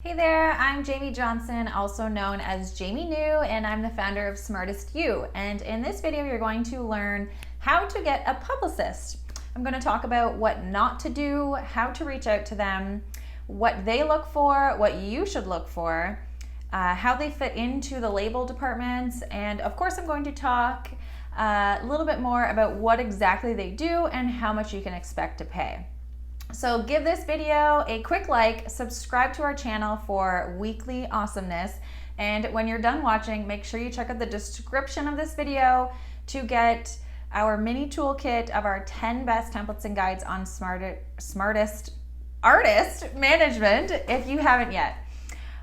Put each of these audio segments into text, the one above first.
Hey there, I'm Jamie Johnson, also known as Jamie New, and I'm the founder of Smartest You. And in this video, you're going to learn how to get a publicist. I'm going to talk about what not to do, how to reach out to them, what they look for, what you should look for, how they fit into the label departments, and of course, I'm going to talk a little bit more about what exactly they do and how much you can expect to pay. So give this video a quick like, subscribe to our channel for weekly awesomeness, and when you're done watching, make sure you check out the description of this video to get our mini toolkit of our 10 best templates and guides on smartest artist management if you haven't yet.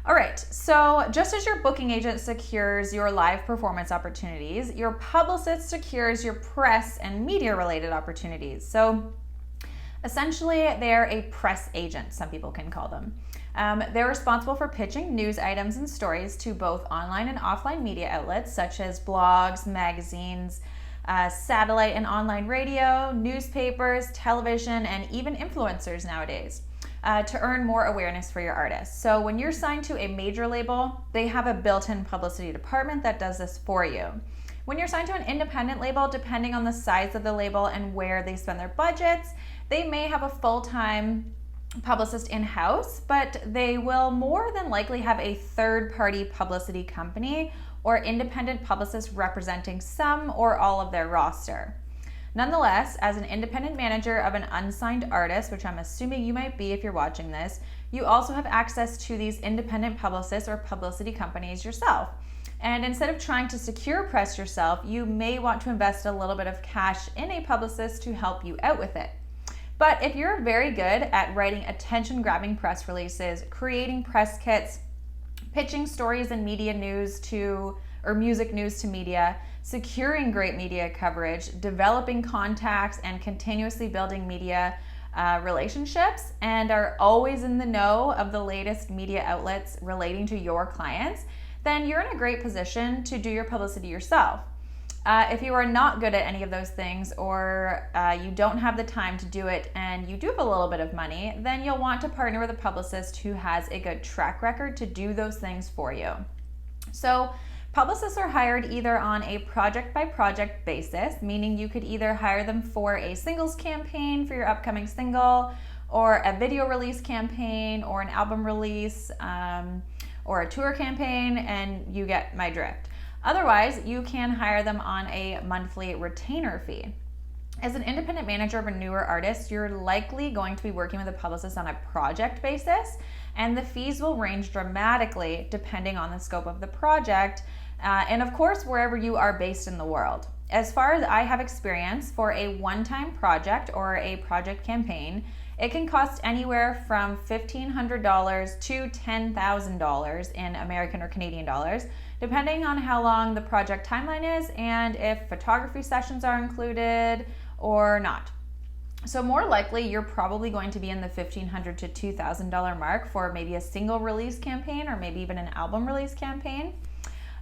All right, so just as your booking agent secures your live performance opportunities, your publicist secures your press and media related opportunities. So essentially, they're a press agent, some people can call them. They're responsible for pitching news items and stories to both online and offline media outlets such as blogs, magazines, satellite and online radio, newspapers, television, and even influencers nowadays to earn more awareness for your artists. So when you're signed to a major label, they have a built-in publicity department that does this for you. When you're signed to an independent label, depending on the size of the label and where they spend their budgets, they may have a full-time publicist in-house, but they will more than likely have a third-party publicity company or independent publicist representing some or all of their roster. Nonetheless, as an independent manager of an unsigned artist, which I'm assuming you might be if you're watching this, you also have access to these independent publicists or publicity companies yourself. And instead of trying to secure press yourself, you may want to invest a little bit of cash in a publicist to help you out with it. But if you're very good at writing attention-grabbing press releases, creating press kits, pitching stories and media news to, or music news to media, securing great media coverage, developing contacts, and continuously building media relationships, and are always in the know of the latest media outlets relating to your clients, then you're in a great position to do your publicity yourself. If you are not good at any of those things, or you don't have the time to do it and you do have a little bit of money, then you'll want to partner with a publicist who has a good track record to do those things for you. So publicists are hired either on a project-by-project basis, meaning you could either hire them for a singles campaign for your upcoming single, or a video release campaign, or an album release, or a tour campaign, and you get my drift. Otherwise, you can hire them on a monthly retainer fee. As an independent manager of a newer artist, you're likely going to be working with a publicist on a project basis, and the fees will range dramatically depending on the scope of the project, and of course, wherever you are based in the world. As far as I have experience, for a one-time project or a project campaign, it can cost anywhere from $1,500 to $10,000 in American or Canadian dollars, depending on how long the project timeline is and if photography sessions are included or not. So more likely, you're probably going to be in the $1,500 to $2,000 mark for maybe a single release campaign or maybe even an album release campaign.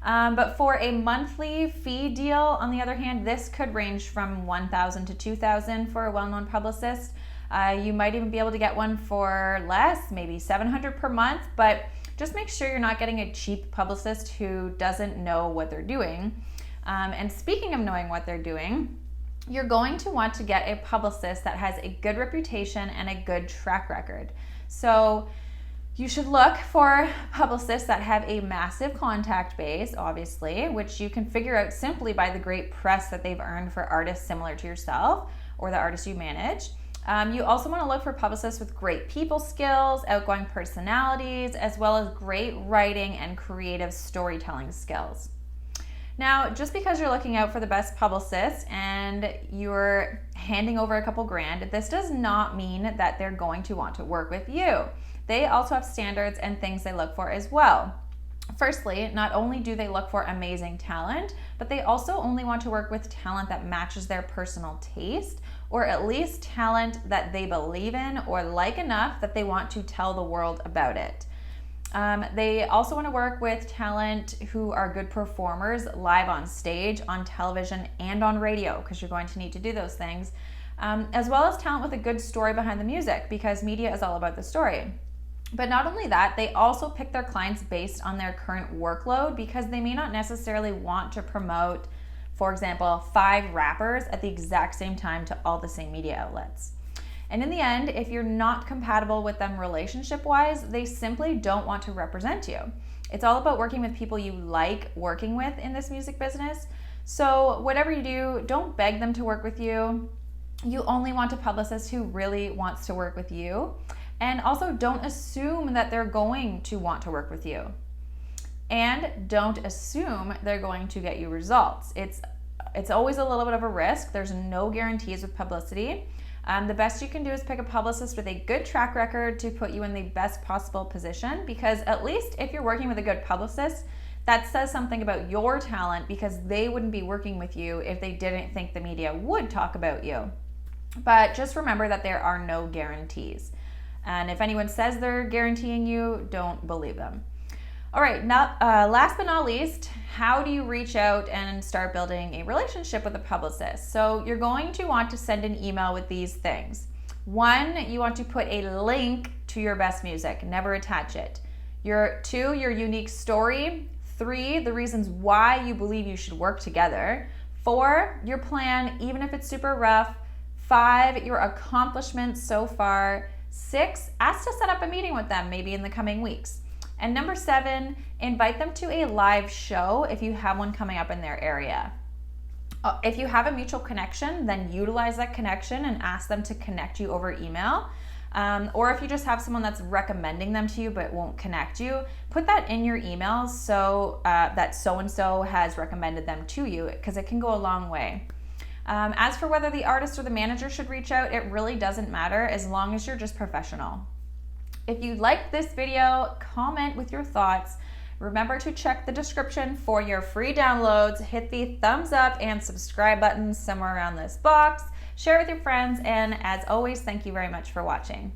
But for a monthly fee deal, on the other hand, this could range from $1,000 to $2,000 for a well-known publicist. You might even be able to get one for less, maybe $700 per month, but just make sure you're not getting a cheap publicist who doesn't know what they're doing. And speaking of knowing what they're doing, you're going to want to get a publicist that has a good reputation and a good track record. So you should look for publicists that have a massive contact base, obviously, which you can figure out simply by the great press that they've earned for artists similar to yourself or the artists you manage. You also want to look for publicists with great people skills, outgoing personalities, as well as great writing and creative storytelling skills. Now, just because you're looking out for the best publicist and you're handing over a couple grand, this does not mean that they're going to want to work with you. They also have standards and things they look for as well. Firstly, not only do they look for amazing talent, but they also only want to work with talent that matches their personal taste, or at least talent that they believe in or like enough that they want to tell the world about it. They also want to work with talent who are good performers live on stage, on television, and on radio, because you're going to need to do those things, as well as talent with a good story behind the music, because media is all about the story. But not only that, they also pick their clients based on their current workload because they may not necessarily want to promote, for example, 5 rappers at the exact same time to all the same media outlets. And in the end, if you're not compatible with them relationship-wise, they simply don't want to represent you. It's all about working with people you like working with in this music business. So whatever you do, don't beg them to work with you. You only want a publicist who really wants to work with you. And also don't assume that they're going to want to work with you. And don't assume they're going to get you results. It's always a little bit of a risk. There's no guarantees with publicity. The best you can do is pick a publicist with a good track record to put you in the best possible position, because at least if you're working with a good publicist, that says something about your talent, because they wouldn't be working with you if they didn't think the media would talk about you. But just remember that there are no guarantees. And if anyone says they're guaranteeing you, don't believe them. All right, now last but not least, how do you reach out and start building a relationship with a publicist? So you're going to want to send an email with these things. 1, you want to put a link to your best music, never attach it. 2, your unique story. 3, the reasons why you believe you should work together. 4, your plan, even if it's super rough. 5, your accomplishments so far. 6, ask to set up a meeting with them, maybe in the coming weeks. And number 7, invite them to a live show if you have one coming up in their area. If you have a mutual connection, then utilize that connection and ask them to connect you over email. Or if you just have someone that's recommending them to you but won't connect you, put that in your email so that so-and-so has recommended them to you, because it can go a long way. As for whether the artist or the manager should reach out, it really doesn't matter as long as you're just professional. If you liked this video, comment with your thoughts. Remember to check the description for your free downloads. Hit the thumbs up and subscribe buttons somewhere around this box. Share it with your friends, and as always, thank you very much for watching.